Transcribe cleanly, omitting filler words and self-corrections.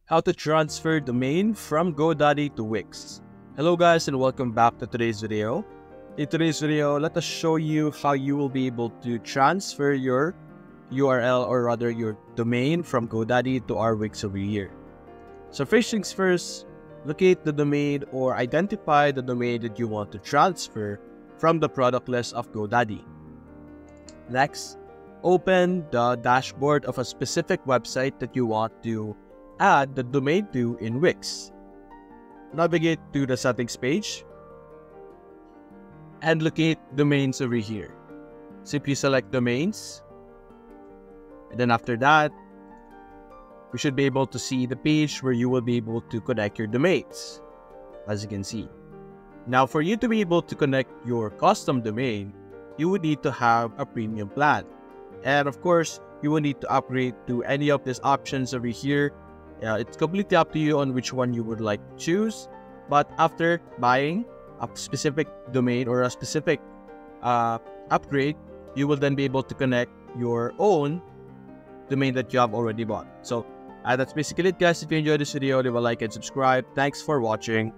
How to transfer domain from Godaddy to Wix. Hello guys and welcome back to today's video. In today's video, let us show you how you will be able to transfer your URL or rather your domain from Godaddy to our Wix over here. So first things first, locate the domain or identify the domain that you want to transfer from the product list of Godaddy. Next, open the dashboard of a specific website that you want to add the domain to in Wix. Navigate to the settings page and locate domains over here. Simply select domains, and then after that, we should be able to see the page where you will be able to connect your domains, as you can see. Now, for you to be able to connect your custom domain, you would need to have a premium plan. And of course, you will need to upgrade to any of these options over here. It's completely up to you on which one you would like to choose. But after buying a specific domain or a specific upgrade, you will then be able to connect your own domain that you have already bought. So that's basically it, guys. If you enjoyed this video, leave a like and subscribe. Thanks for watching.